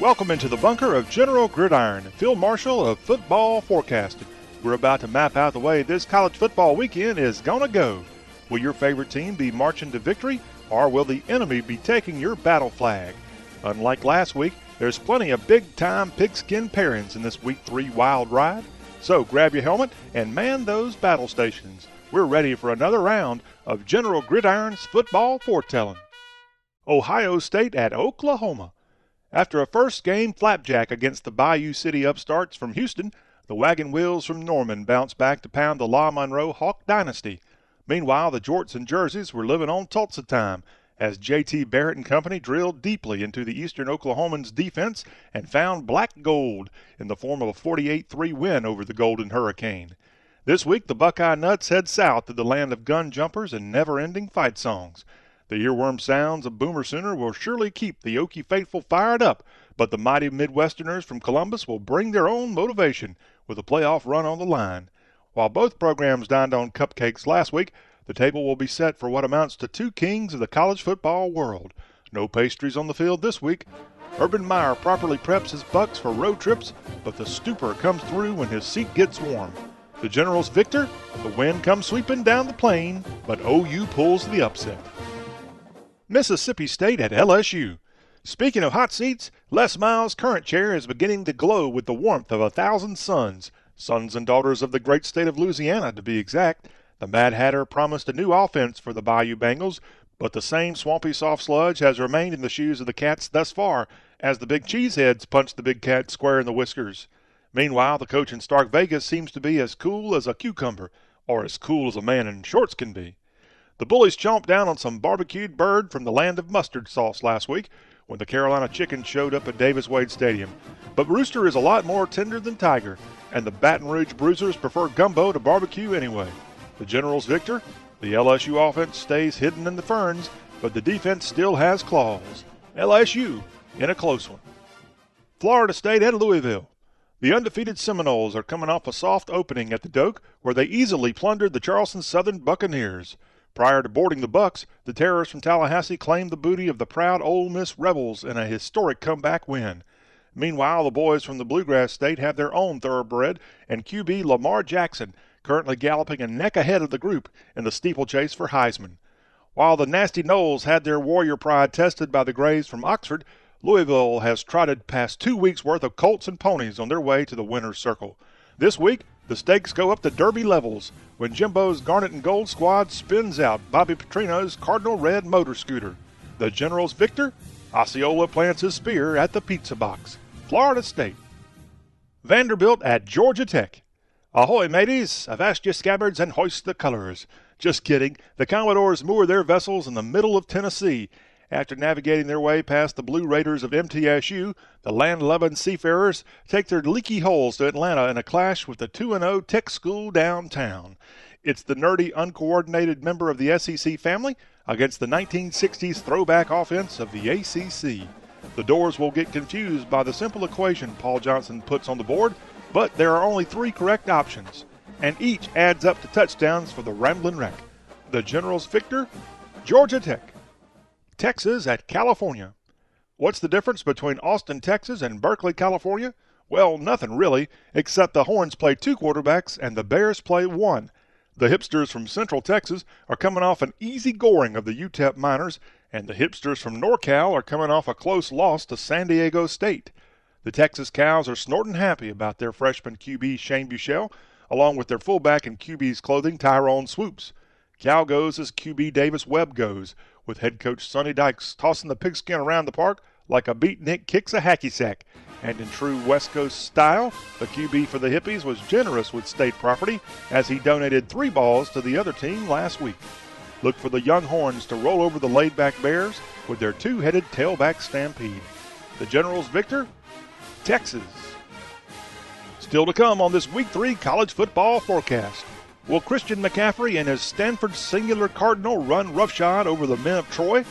Welcome into the bunker of General Gridiron, Field Marshal of football forecasting. We're about to map out the way this college football weekend is gonna go. Will your favorite team be marching to victory, or will the enemy be taking your battle flag? Unlike last week, there's plenty of big-time pigskin pairings in this Week 3 wild ride. So grab your helmet and man those battle stations. We're ready for another round of General Gridiron's football foretelling. Ohio State at Oklahoma. After a first-game flapjack against the Bayou City upstarts from Houston, the Wagon Wheels from Norman bounced back to pound the La Monroe Hawk dynasty. Meanwhile, the Jorts and Jerseys were living on Tulsa time as J.T. Barrett and company drilled deeply into the Eastern Oklahomans' defense and found black gold in the form of a 48-3 win over the Golden Hurricane. This week, the Buckeye Nuts head south to the land of gun jumpers and never-ending fight songs. The earworm sounds of Boomer Sooner will surely keep the Okie faithful fired up, but the mighty Midwesterners from Columbus will bring their own motivation with a playoff run on the line. While both programs dined on cupcakes last week, the table will be set for what amounts to two kings of the college football world. No pastries on the field this week. Urban Meyer properly preps his Bucks for road trips, but the stupor comes through when his seat gets warm. The Generals victor, the wind comes sweeping down the plain, but OU pulls the upset. Mississippi State at LSU. Speaking of hot seats, Les Miles' current chair is beginning to glow with the warmth of 1,000 suns. Sons and daughters of the great state of Louisiana, to be exact. The Mad Hatter promised a new offense for the Bayou Bengals, but the same swampy soft sludge has remained in the shoes of the Cats thus far, as the big cheeseheads punch the big cat square in the whiskers. Meanwhile, the coach in Stark Vegas seems to be as cool as a cucumber, or as cool as a man in shorts can be. The Bullies chomped down on some barbecued bird from the land of mustard sauce last week when the Carolina Chickens showed up at Davis-Wade Stadium. But Rooster is a lot more tender than Tiger, and the Baton Rouge Bruisers prefer gumbo to barbecue anyway. The Generals victor, the LSU offense stays hidden in the ferns, but the defense still has claws. LSU in a close one. Florida State at Louisville. The undefeated Seminoles are coming off a soft opening at the Doak, where they easily plundered the Charleston Southern Buccaneers. Prior to boarding the Bucks, the terrorists from Tallahassee claimed the booty of the proud Ole Miss Rebels in a historic comeback win. Meanwhile, the boys from the Bluegrass State have their own thoroughbred, and QB Lamar Jackson currently galloping a neck ahead of the group in the steeplechase for Heisman. While the Nasty Knowles had their warrior pride tested by the Grays from Oxford, Louisville has trotted past 2 weeks' worth of colts and ponies on their way to the winner's circle. This week, the stakes go up to Derby levels when Jimbo's Garnet and Gold squad spins out Bobby Petrino's Cardinal Red motor scooter. The Generals victor, Osceola plants his spear at the pizza box. Florida State. Vanderbilt at Georgia Tech. Ahoy, mateys! Avast ye scabbards and hoist the colors. Just kidding. The Commodores moor their vessels in the middle of Tennessee. After navigating their way past the Blue Raiders of MTSU, the land-loving seafarers take their leaky holes to Atlanta in a clash with the 2-0 Tech School downtown. It's the nerdy, uncoordinated member of the SEC family against the 1960s throwback offense of the ACC. The Doors will get confused by the simple equation Paul Johnson puts on the board, but there are only 3 correct options, and each adds up to touchdowns for the Ramblin' Wreck. The Generals victor, Georgia Tech. Texas at California. What's the difference between Austin, Texas and Berkeley, California? Well, nothing really, except the Horns play 2 quarterbacks and the Bears play 1. The hipsters from Central Texas are coming off an easy goring of the UTEP Miners, and the hipsters from NorCal are coming off a close loss to San Diego State. The Texas Cows are snorting happy about their freshman QB Shane Buechele, along with their fullback in QB's clothing Tyrone Swoops. Cal goes as QB Davis Webb goes, with head coach Sonny Dykes tossing the pigskin around the park like a beatnik kicks a hacky sack. And in true West Coast style, the QB for the Hippies was generous with state property as he donated 3 balls to the other team last week. Look for the young Horns to roll over the laid-back Bears with their 2-headed tailback stampede. The Generals victor, Texas. Still to come on this Week 3 college football forecast. Will Christian McCaffrey and his Stanford singular Cardinal run roughshod over the men of Troy?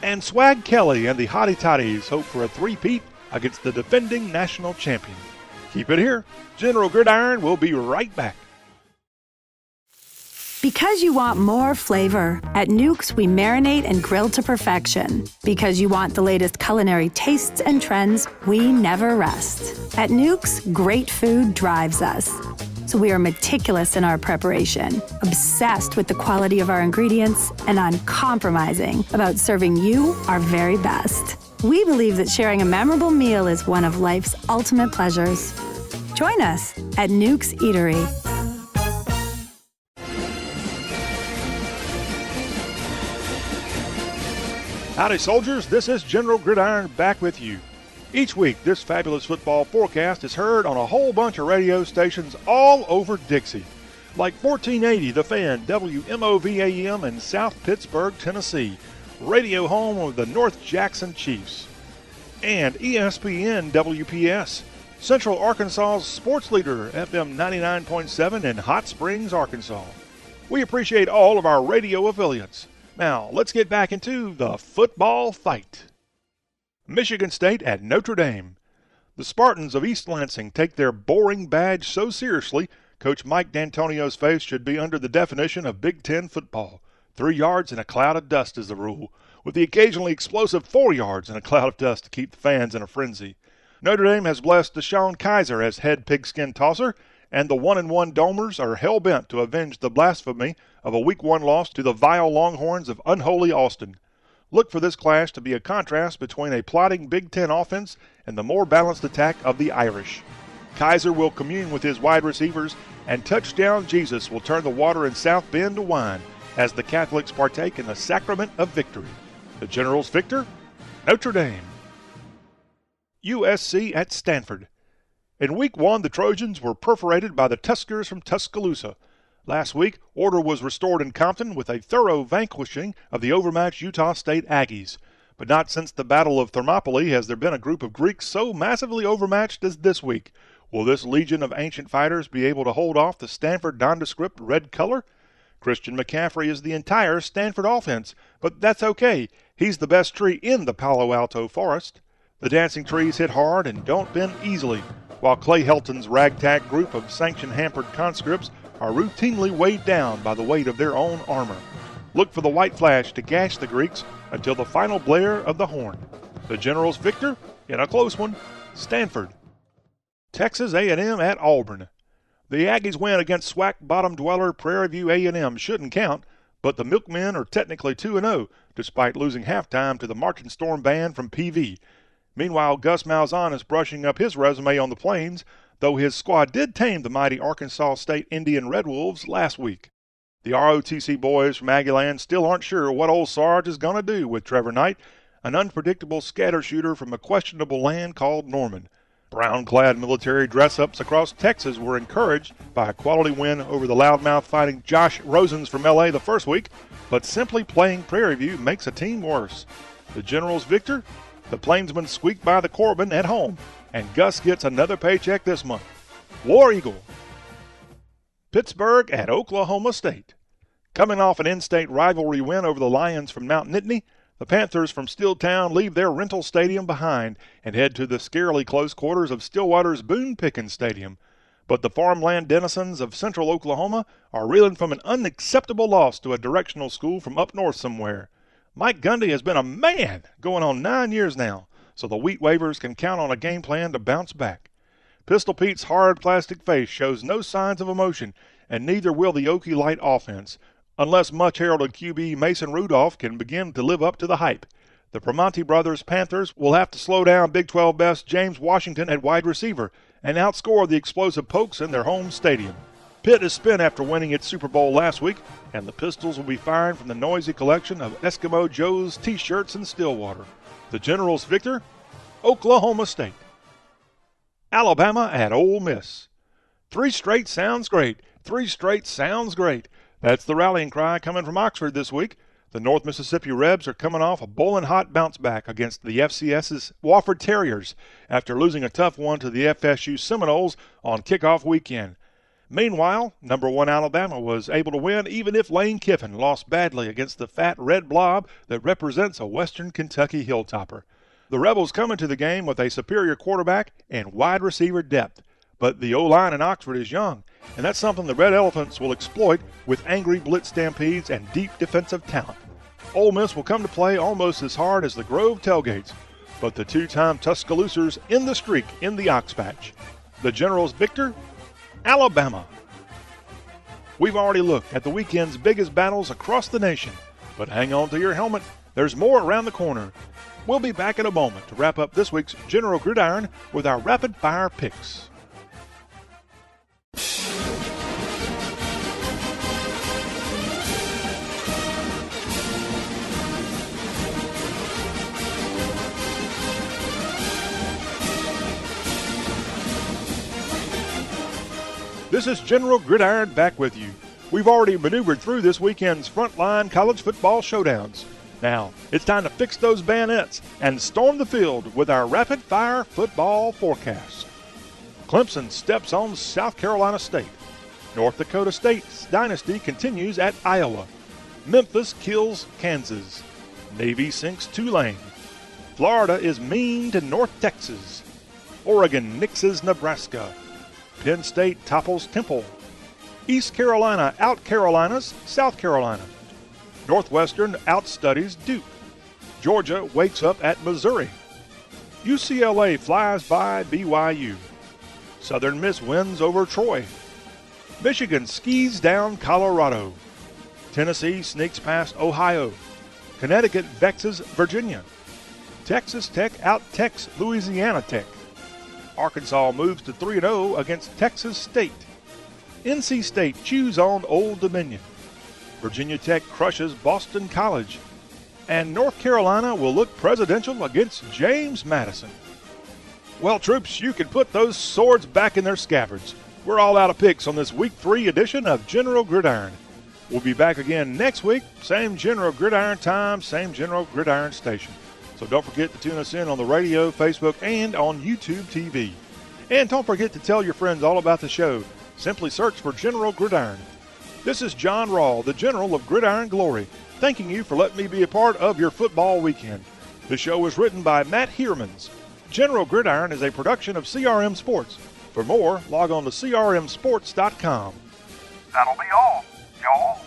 And Swag Kelly and the Hottie Toddies hope for a three-peat against the defending national champion. Keep it here. General Gridiron will be right back. Because you want more flavor, at Newk's we marinate and grill to perfection. Because you want the latest culinary tastes and trends, we never rest. At Newk's, great food drives us. So we are meticulous in our preparation, obsessed with the quality of our ingredients, and uncompromising about serving you our very best. We believe that sharing a memorable meal is one of life's ultimate pleasures. Join us at Newk's Eatery. Howdy, soldiers. This is General Gridiron back with you. Each week, this fabulous football forecast is heard on a whole bunch of radio stations all over Dixie, like 1480 The Fan, WMOV-AM in South Pittsburgh, Tennessee, radio home of the North Jackson Chiefs, and ESPN WPS, Central Arkansas's sports leader, FM 99.7 in Hot Springs, Arkansas. We appreciate all of our radio affiliates. Now, let's get back into the football fight. Michigan State at Notre Dame. The Spartans of East Lansing take their boring badge so seriously, Coach Mike D'Antonio's face should be under the definition of Big Ten football. 3 yards and a cloud of dust is the rule, with the occasionally explosive 4 yards and a cloud of dust to keep the fans in a frenzy. Notre Dame has blessed Deshaun Kaiser as head pigskin tosser, and the 1-1 Domers are hell-bent to avenge the blasphemy of a Week 1 loss to the vile Longhorns of unholy Austin. Look for this clash to be a contrast between a plotting Big Ten offense and the more balanced attack of the Irish. Kaiser will commune with his wide receivers, and touchdown Jesus will turn the water in South Bend to wine as the Catholics partake in the sacrament of victory. The Generals victor? Notre Dame. USC at Stanford. In Week 1, the Trojans were perforated by the Tuskers from Tuscaloosa. Last week, order was restored in Compton with a thorough vanquishing of the overmatched Utah State Aggies. But not since the Battle of Thermopylae has there been a group of Greeks so massively overmatched as this week. Will this legion of ancient fighters be able to hold off the Stanford nondescript red color? Christian McCaffrey is the entire Stanford offense, but that's okay. He's the best tree in the Palo Alto forest. The dancing trees hit hard and don't bend easily, while Clay Helton's ragtag group of sanction-hampered conscripts are routinely weighed down by the weight of their own armor. Look for the white flash to gash the Greeks until the final blare of the horn. The Generals victor in a close one, Stanford. Texas A&M at Auburn. The Aggies win against SWAC bottom dweller Prairie View A&M shouldn't count, but the Milkmen are technically 2-0, despite losing halftime to the Marching Storm Band from PV. Meanwhile, Gus Malzahn is brushing up his resume on the Plains, though his squad did tame the mighty Arkansas State Indian Red Wolves last week. The ROTC boys from Aggieland still aren't sure what old Sarge is going to do with Trevor Knight, an unpredictable scatter shooter from a questionable land called Norman. Brown-clad military dress-ups across Texas were encouraged by a quality win over the loudmouth-fighting Josh Rosens from L.A. the first week, but simply playing Prairie View makes a team worse. The Generals victor? The Plainsmen squeak by the Corbin at home, and Gus gets another paycheck this month. War Eagle. Pittsburgh at Oklahoma State. Coming off an in-state rivalry win over the Lions from Mount Nittany, the Panthers from Steeltown leave their rental stadium behind and head to the scarily close quarters of Stillwater's Boone Pickens Stadium. But the farmland denizens of central Oklahoma are reeling from an unacceptable loss to a directional school from up north somewhere. Mike Gundy has been a man going on 9 years now, so the Wheat Wavers can count on a game plan to bounce back. Pistol Pete's hard plastic face shows no signs of emotion, and neither will the Okie Light offense, unless much-heralded QB Mason Rudolph can begin to live up to the hype. The Primanti brothers Panthers will have to slow down Big 12 best James Washington at wide receiver and outscore the explosive Pokes in their home stadium. Pitt is spent after winning its Super Bowl last week, and the Pistols will be firing from the noisy collection of Eskimo Joe's T-shirts in Stillwater. The Generals victor? Oklahoma State. Alabama at Ole Miss. 3 straight sounds great. 3 straight sounds great. That's the rallying cry coming from Oxford this week. The North Mississippi Rebs are coming off a boiling hot bounce back against the FCS's Wofford Terriers after losing a tough one to the FSU Seminoles on kickoff weekend. Meanwhile, number 1 Alabama was able to win even if Lane Kiffin lost badly against the fat red blob that represents a Western Kentucky hilltopper. The Rebels come into the game with a superior quarterback and wide receiver depth, But the O-line in Oxford is young, and that's something the Red Elephants will exploit with angry blitz stampedes and deep defensive talent. Ole Miss will come to play almost as hard as the Grove Tailgates, but the two-time Tuscaloosers end the streak in the Ox Patch. The Generals victor? Alabama. We've already looked at the weekend's biggest battles across the nation, but hang on to your helmet. There's more around the corner. We'll be back in a moment to wrap up this week's General Gridiron with our rapid-fire picks. This is General Gridiron back with you. We've already maneuvered through this weekend's frontline college football showdowns. Now, it's time to fix those bayonets and storm the field with our rapid-fire football forecast. Clemson steps on South Carolina State. North Dakota State's dynasty continues at Iowa. Memphis kills Kansas. Navy sinks Tulane. Florida is mean to North Texas. Oregon nixes Nebraska. Penn State topples Temple. East Carolina out-Carolinas South Carolina. Northwestern outstudies Duke. Georgia wakes up at Missouri. UCLA flies by BYU. Southern Miss wins over Troy. Michigan skis down Colorado. Tennessee sneaks past Ohio. Connecticut vexes Virginia. Texas Tech out-techs Louisiana Tech. Arkansas moves to 3-0 against Texas State. NC State chews on Old Dominion. Virginia Tech crushes Boston College. And North Carolina will look presidential against James Madison. Well, troops, you can put those swords back in their scabbards. We're all out of picks on this Week 3 edition of General Gridiron. We'll be back again next week. Same General Gridiron time, same General Gridiron station. So don't forget to tune us in on the radio, Facebook, and on YouTube TV. And don't forget to tell your friends all about the show. Simply search for General Gridiron. This is John Rawl, the General of Gridiron Glory, thanking you for letting me be a part of your football weekend. The show was written by Matt Heermans. General Gridiron is a production of CRM Sports. For more, log on to crmsports.com. That'll be all, y'all.